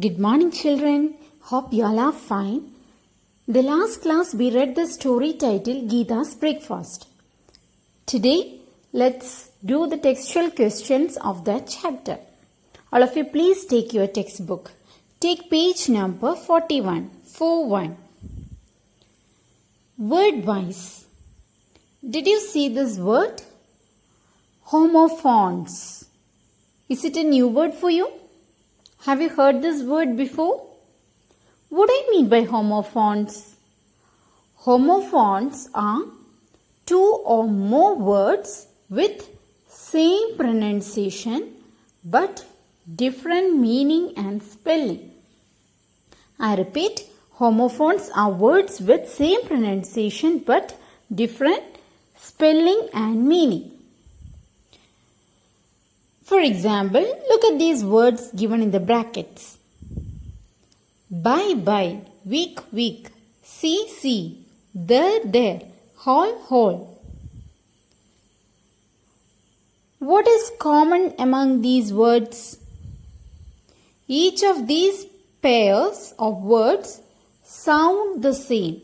Good morning, children. Hope you all are fine. The last class we read the story titled Geeta's Breakfast. Today, let's do the textual questions of that chapter. All of you, please take your textbook. Take page number 41. 41. Word-wise. Did you see this word? Homophones. Is it a new word for you? Have you heard this word before? What do I mean by homophones? Homophones are two or more words with same pronunciation but different meaning and spelling. I repeat, homophones are words with same pronunciation but different spelling and meaning. For example, look at these words given in the brackets. Bye, week, see, there, hall. What is common among these words? Each of these pairs of words sound the same.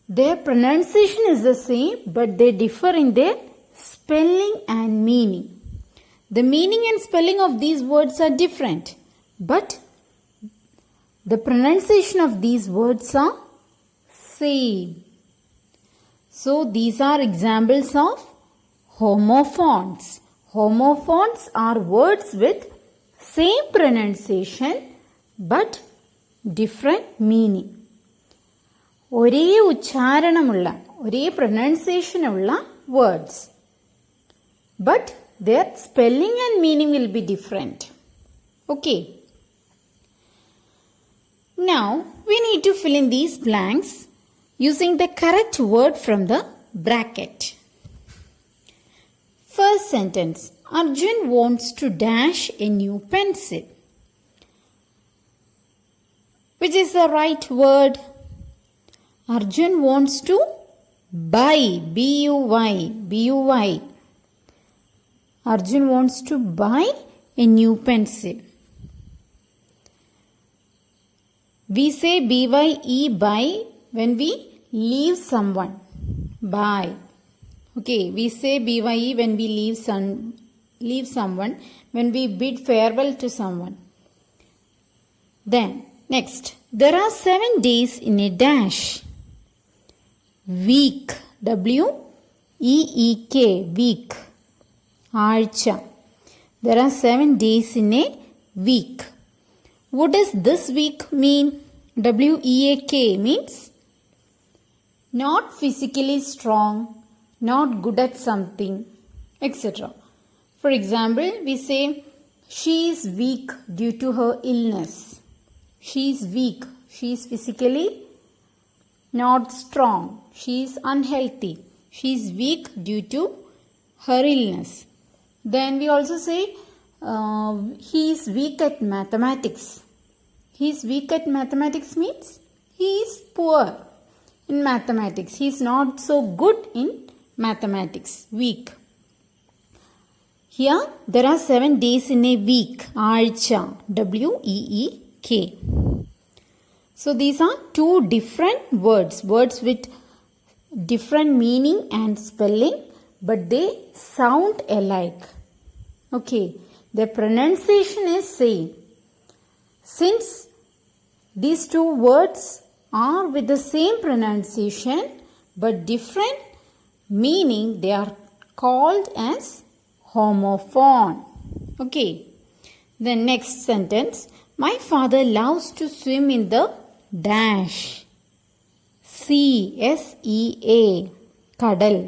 Their pronunciation is the same, but they differ in their spelling and meaning. The meaning and spelling of these words are different, but the pronunciation of these words are same. So these are examples of homophones. Homophones are words with same pronunciation but different meaning. ഒരേ ഉച്ചാരണമുള്ള ഒരേ പ്രൊനൗൺസിയേഷനുള്ള words, but their spelling and meaning will be different. Okay. Now, we need to fill in these blanks using the correct word from the bracket. First sentence. Arjun wants to dash a new pencil. Which is the right word? Arjun wants to buy. B-U-Y. Arjun wants to buy a new pencil. We say B-Y-E, buy, when we leave someone. Buy. Okay, we say B-Y-E when we leave someone, when we bid farewell to someone. Then, next. There are 7 days in a dash. Week. W-E-E-K. Week. ആഴ്ച. There are 7 days in a week. What does this week mean? W-E-A-K means not physically strong, not good at something, etc. For example, we say she is weak due to her illness. She is weak. She is physically not strong. She is unhealthy. She is weak due to her illness. Then we also say he is weak at mathematics. He is weak at mathematics means he is poor in mathematics. He is not so good in mathematics. Weak. Here there are 7 days in a week. Aarcha. W-E-E-K. So these are two different words. Words with different meaning and spelling, but they sound alike. Okay, their pronunciation is same. Since these two words are with the same pronunciation but different meaning, they are called as homophone. Okay, the next sentence. My father loves to swim in the dash. Sea. S-E-A. Kadal.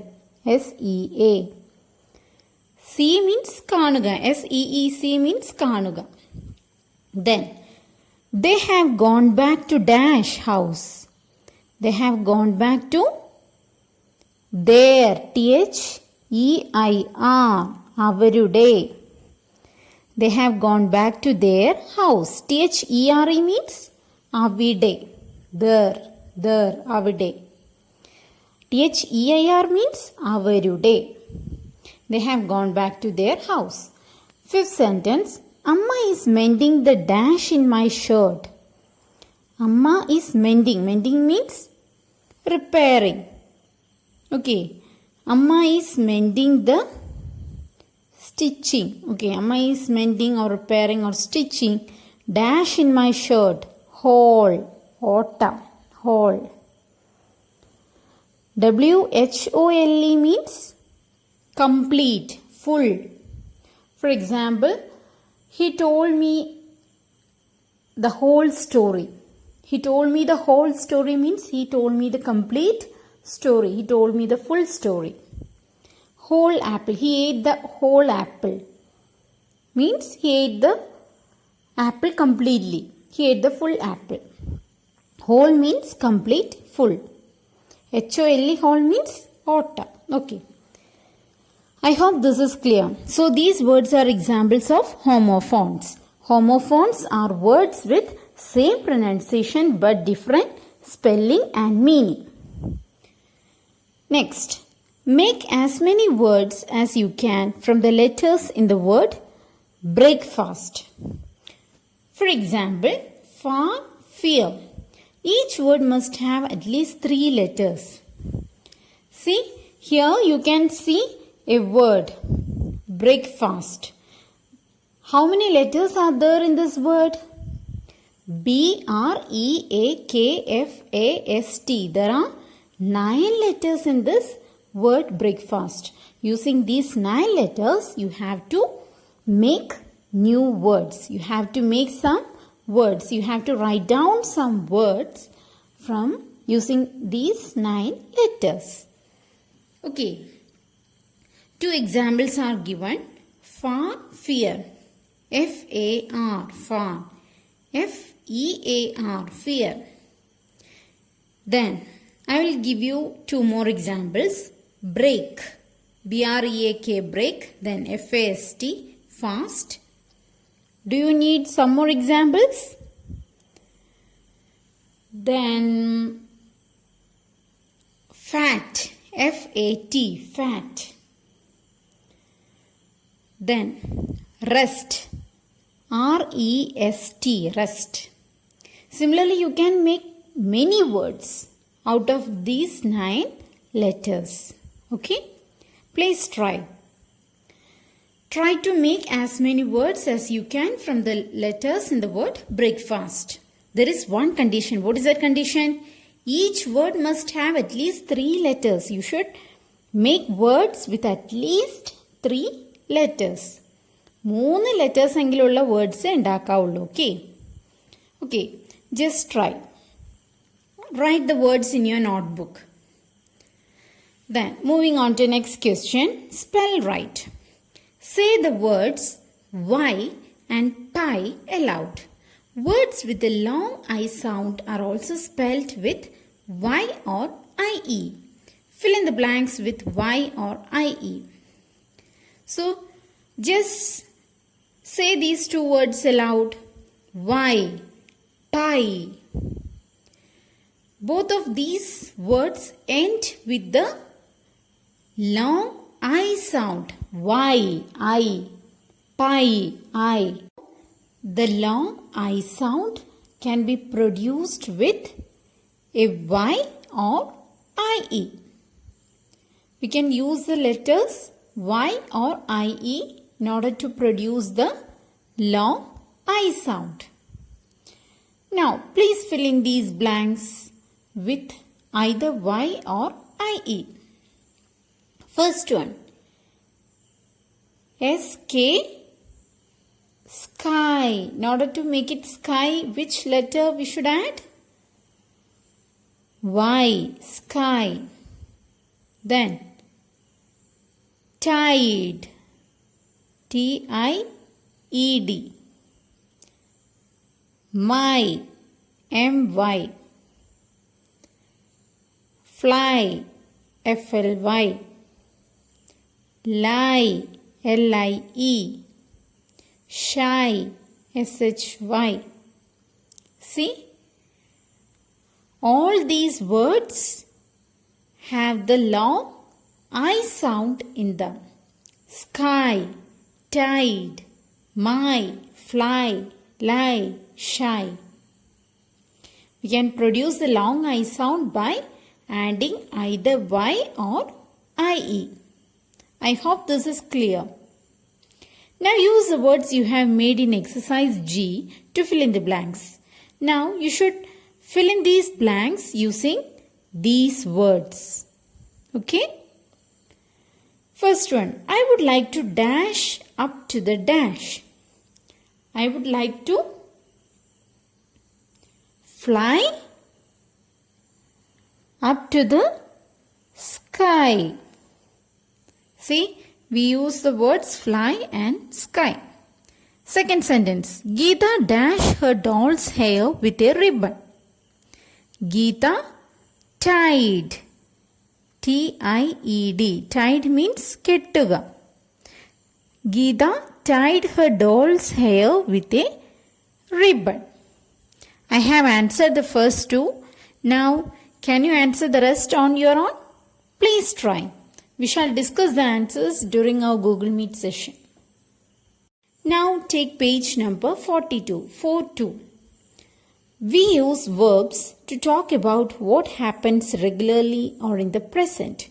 S-E-A. See means kanuga. S-E-E-C means kanuga. Then, they have gone back to dash house. They have gone back to their. T-H-E-I-R. Avarude. They have gone back to their house. T-H-E-R-E means avide. There. Avide. T-H-E-I-R means avarude. They have gone back to their house. Fifth sentence. Amma is mending the dash in my shirt. Amma is mending. Mending means repairing. Okay. Amma is mending the stitching. Okay. Amma is mending or repairing or stitching dash in my shirt. Hole. Ota. Hole. WHOLE means complete, full. For example, he told me the whole story. He told me the whole story means he told me the complete story. He told me the full story. Whole apple. He ate the whole apple. Means he ate the apple completely. He ate the full apple. Whole means complete, full. HOLE whole means ota. Okay. I hope this is clear. So these words are examples of homophones. Homophones are words with same pronunciation but different spelling and meaning. Next, make as many words as you can from the letters in the word breakfast. For example, far, fear. Each word must have at least 3 letters. See, here you can see a word, breakfast. How many letters are there in this word? BREAKFAST. There are 9 letters in this word breakfast. Using these 9 letters, you have to make new words. You have to make some words. You have to write down some words from using these 9 letters. Okay. 2 examples are given. Far, fear. FAR, far. FEAR, fear. Then, I will give you 2 more examples. Break. BREAK, break. Then FAST, fast. Do you need some more examples? Then, fat. FAT, fat. Then, rest. REST, rest. Similarly, you can make many words out of these 9 letters. Okay? Please try. Try to make as many words as you can from the letters in the word breakfast. There is one condition. What is that condition? Each word must have at least 3 letters. You should make words with at least 3 letters. 3 letters എങ്കിലുള്ള words ഉണ്ടാക്കാവുള്ളൂ. Okay? Okay. Just try. Write the words in your notebook. Then, moving on to next question. Spell right. Say the words Y and pie aloud. Words with a long I sound are also spelled with Y or IE. Fill in the blanks with Y or IE. So, just say these 2 words aloud. Y, pie. Both of these words end with the long I sound. Y, I, pie, I. The long I sound can be produced with a Y or IE. We can use the letters Y or IE in order to produce the long I sound. Now, please fill in these blanks with either Y or IE. First one. SK, sky. In order to make it sky, which letter we should add? Y, sky. Then, tide. TIED. My, MY. Fly, FLY. Lie, LIE. Shy, SHY. See? All these words have the long I sound in them. Sky, tide, my, fly, lie, shy. We can produce the long I sound by adding either Y or IE. I hope this is clear. Now use the words you have made in exercise G to fill in the blanks. Now you should fill in these blanks using these words. Okay? First one, I would like to dash up to the dash. I would like to fly up to the sky. See, we use the words fly and sky. Second sentence, Geeta dashed her doll's hair with a ribbon. Geeta tied. T-I-E-D. Tied means kettuga. Geeta tied her doll's hair with a ribbon. I have answered the first two. Now, can you answer the rest on your own? Please try. We shall discuss the answers during our Google Meet session. Now take page number 42, 4-2. We use verbs to talk about what happens regularly or in the present.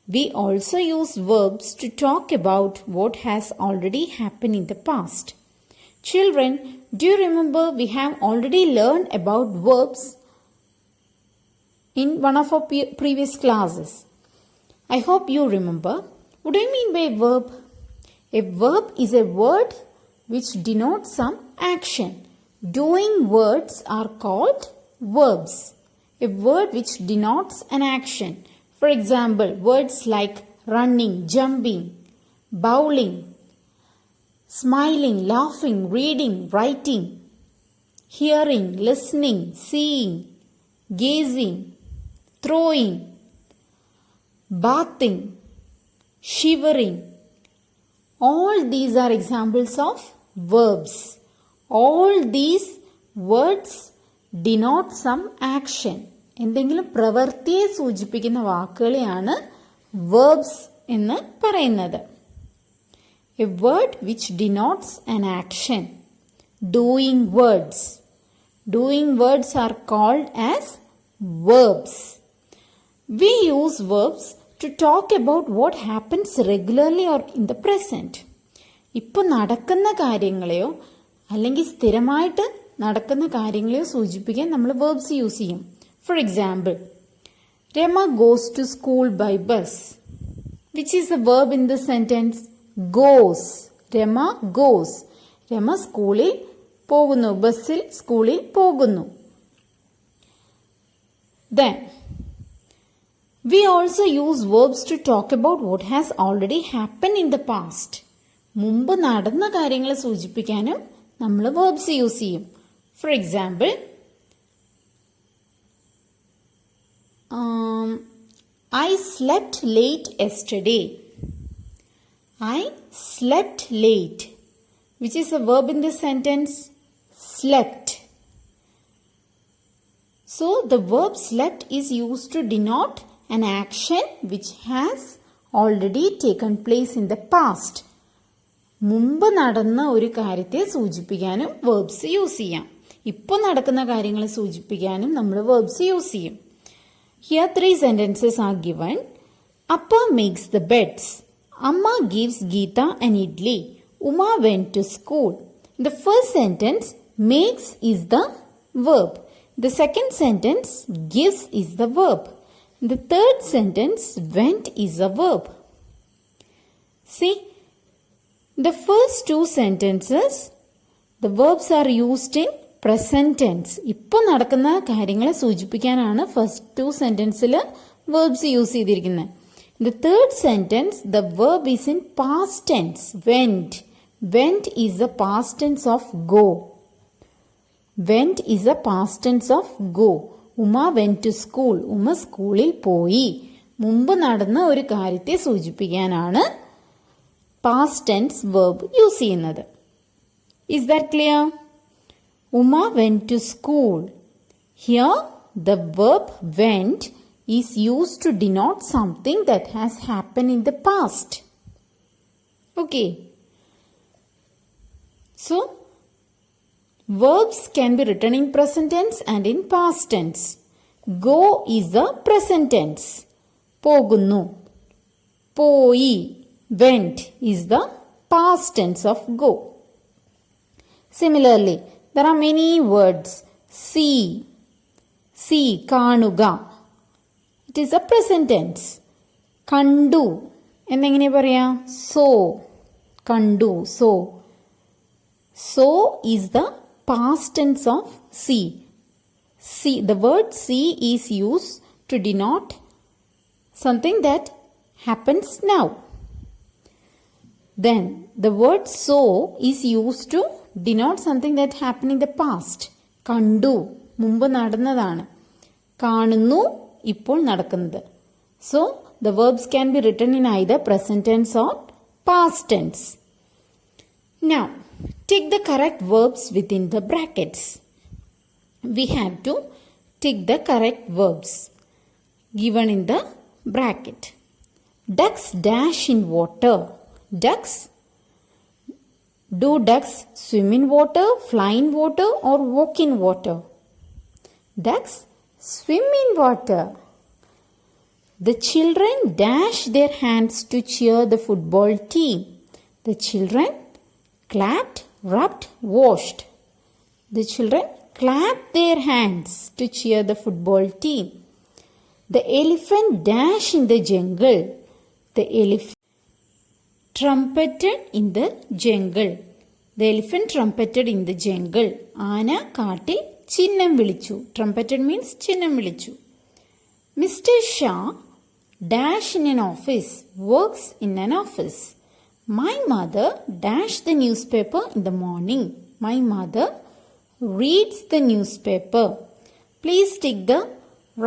We also use verbs to talk about what has already happened in the past. Children, do you remember we have already learned about verbs in one of our previous classes? I hope you remember. What do you mean by verb? A verb is a word which denotes some action. Doing words are called verbs. A word which denotes an action. For example, words like running, jumping, bowling, smiling, laughing, reading, writing, hearing, listening, seeing, gazing, throwing, bathing, shivering. All these are examples of verbs. All these words denote some action. എന്തെങ്കിലും പ്രവൃത്തിയെ സൂചിപ്പിക്കുന്ന വാക്കുകളെയാണ് verbs എന്ന് പറയുന്നത്. A word which denotes an action. Doing words. Doing words are called as verbs. We use verbs to talk about what happens regularly or in the present. ഇപ്പോൾ നടക്കുന്ന കാര്യങ്ങളെയോ അല്ലെങ്കിൽ സ്ഥിരമായിട്ട് നടക്കുന്ന കാര്യങ്ങളെയോ സൂചിപ്പിക്കാൻ നമ്മൾ verbs യൂസ് ചെയ്യും. For example, Rema goes to school by bus. Which is the verb in the sentence? Goes. Rema goes. Rema സ്കൂളിൽ പോകുന്നു. ബസ്സിൽ സ്കൂളിൽ പോകുന്നു. Then, we also use verbs to talk about what has already happened in the past. മുമ്പ് നടന്ന കാര്യങ്ങളെ സൂചിപ്പിക്കാനും നമ്മൾ verbs use ചെയ്യും. For example, I slept late yesterday. I slept late. Which is a verb in this sentence? Slept. So, the verb slept is used to denote an action which has already taken place in the past. മുമ്പ് നടന്ന ഒരു കാര്യത്തെ സൂചിപ്പിക്കാനും verbs use ചെയ്യാം. ഇപ്പോൾ നടക്കുന്ന കാര്യങ്ങളെ സൂചിപ്പിക്കാനും നമ്മൾ verbs use ചെയ്യും. Here 3 sentences are given. Appa makes the beds. Amma gives Geeta an idli. Uma went to school. The first sentence, makes is the verb. The second sentence, gives is the verb. The third sentence, went is a verb. See, the first 2 sentences, the verbs are used in present tense. ഇപ്പോൾ നടക്കുന്ന കാര്യങ്ങളെ സൂചിപ്പിക്കാനാണ് first 2 സെന്റൻസിൽ verbs use ചെയ്തിരിക്കുന്നത്. In the third sentence, the verb is in past tense. Went. Went is the past tense of go. Went is the past tense of go. Uma went to school. Uma സ്കൂളിൽ പോയി. മുമ്പ് നടന്ന ഒരു കാര്യത്തെ സൂചിപ്പിക്കാനാണ് past tense verb use ചെയ്യുന്നത്. Is that clear? Uma went to school. Here, the verb went is used to denote something that has happened in the past. Okay. So, Verbs can be written in present tense and in past tense. Go is the present tense. Pogunnu. Poi, went is the past tense of go. Similarly, there are many words. See, kanuga. It is a present tense. Kandu. എന്തെങ്ങനെ പറയാം? So. Kandu, so. So is the past tense of see. See, the word see is used to denote something that happens now. Then the word so is used to denote something that happened in the past. Kandu, മുമ്പ് നടന്നതാണ്. കാണുന്നു, ഇപ്പോൾ നടക്കുന്നത്. So, the verbs can be written in either present tense or past tense. Now, tick the correct verbs within the brackets. We have to tick the correct verbs given in the bracket. Ducks dash in water. Ducks. Do ducks swim in water, fly in water, or walk in water? Ducks swim in water. The children dash their hands to cheer the football team. The children clapped, rubbed, washed. The children clapped their hands to cheer the football team. The elephant dashed in the jungle. The elephant trumpeted in the jungle. The elephant trumpeted in the jungle. Aana കാട്ടിൽ ചിഹ്നം വിളിച്ചു. Trumpeted means ചിഹ്നം വിളിച്ചു. Mr. Shah dash in an office, works in an office. My mother dash the newspaper in the morning. My mother reads the newspaper. Please tick the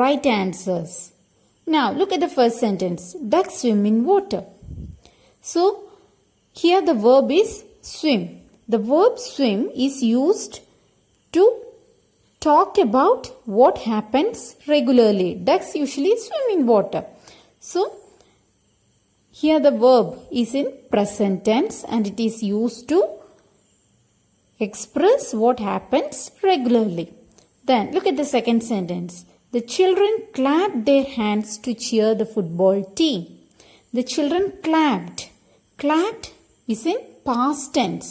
right answers. Now look at the first sentence. Ducks swim in water. So here the verb is swim. The verb swim is used to talk about what happens regularly. Ducks usually swim in water. So, here the verb is in present tense and it is used to express what happens regularly. Then, look at the second sentence. The children clapped their hands to cheer the football team. The children clapped. Clapped is in past tense.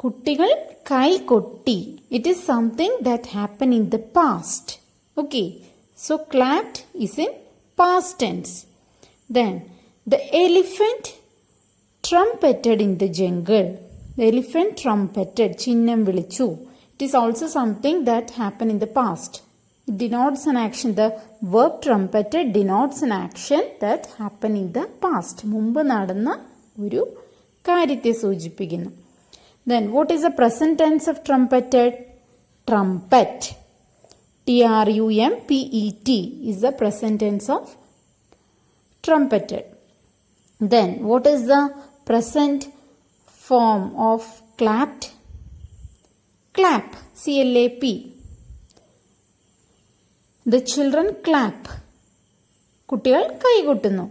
കുട്ടികൾ കൈ കൊട്ടി. It is something that happened in the past. Okay. So, clapped is in past tense. Then, the elephant trumpeted in the jungle. The elephant trumpeted. ചിഹ്നം വിളിച്ചു. It is also something that happened in the past. It denotes an action. The verb trumpeted denotes an action that happened in the past. മുമ്പ് നടന്ന ഒരു കാര്യത്തെ സൂചിപ്പിക്കുന്നു. Then, what is the present tense of trumpeted? Trumpet. Trumpet is the present tense of trumpeted. Then, what is the present form of clapped? Clap. CLAP. The children clap. കുട്ടികൾ കൈകൊട്ടുന്നു.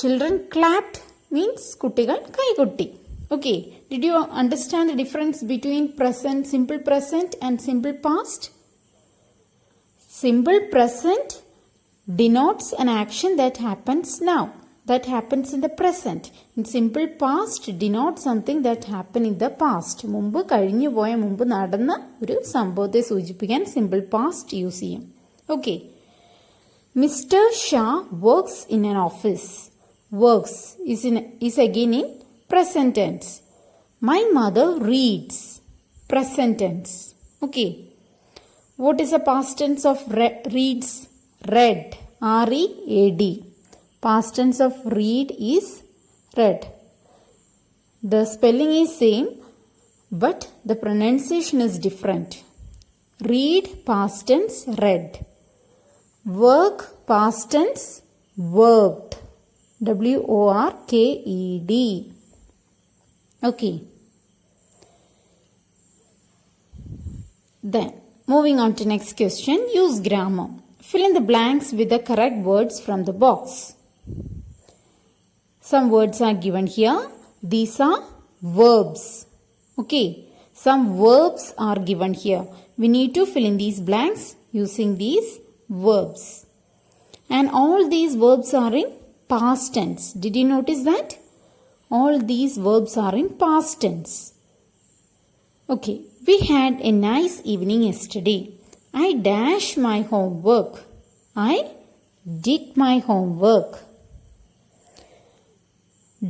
Children clapped means കുട്ടികൾ കൈകൊട്ടി. Okay, did you understand the difference between present, simple present and simple past? Simple present denotes an action that happens now, that happens in the present. In simple past denotes something that happened in the past. മുമ്പ് കഴിഞ്ഞു പോയ മുമ്പ് നടന്ന ഒരു സംഭവത്തെ സൂചിപ്പിക്കാൻ simple past use ചെയ്യും. Okay. Mr. Shah works in an office. Works is again in present tense. My mother reads. Present tense. Okay. What is the past tense of reads? Read. R-E-A-D. Past tense of read is read. The spelling is same, but the pronunciation is different. Read past tense read. Work past tense worked. W-O-R-K-E-D. Okay. Then, moving on to next question. Use grammar. Fill in the blanks with the correct words from the box. Some words are given here. These are verbs. Okay. Some verbs are given here. We need to fill in these blanks using these verbs. And all these verbs are in past tense. Did you notice that? All these verbs are in past tense. Okay, we had a nice evening yesterday. I dashed my homework. I did my homework.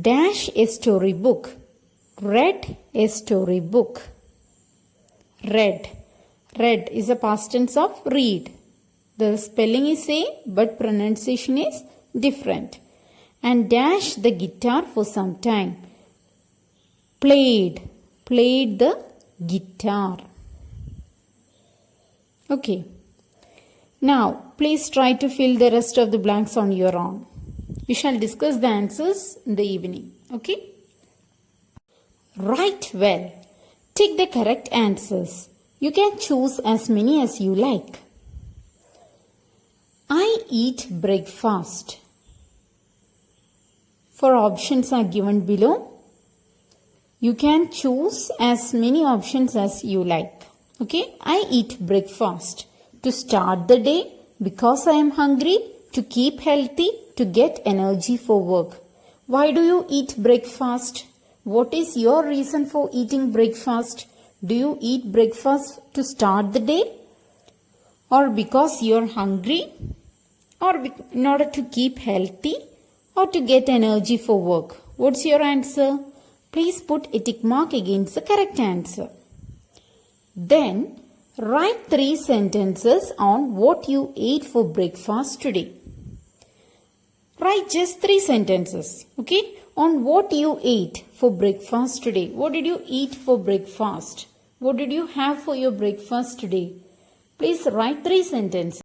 Dash a storybook. Read a storybook. Read. Read is a past tense of read. The spelling is same but pronunciation is different. And dash the guitar for some time. Played. Played the guitar. Okay. Now, please try to fill the rest of the blanks on your own. We shall discuss the answers in the evening. Okay? Write well. Tick the correct answers. You can choose as many as you like. I eat breakfast. 4 options are given below. You can choose as many options as you like. Okay? I eat breakfast to start the day because I am hungry, to keep healthy, to get energy for work. Why do you eat breakfast? What is your reason for eating breakfast? Do you eat breakfast to start the day? Or because you are hungry? Or in order to keep healthy? Or to get energy for work? What's your answer? Please put a tick mark against the correct answer. Then, write 3 sentences on what you ate for breakfast today. Write just 3 sentences, okay, on what you ate for breakfast today. What did you eat for breakfast? What did you have for your breakfast today? Please write 3 sentences.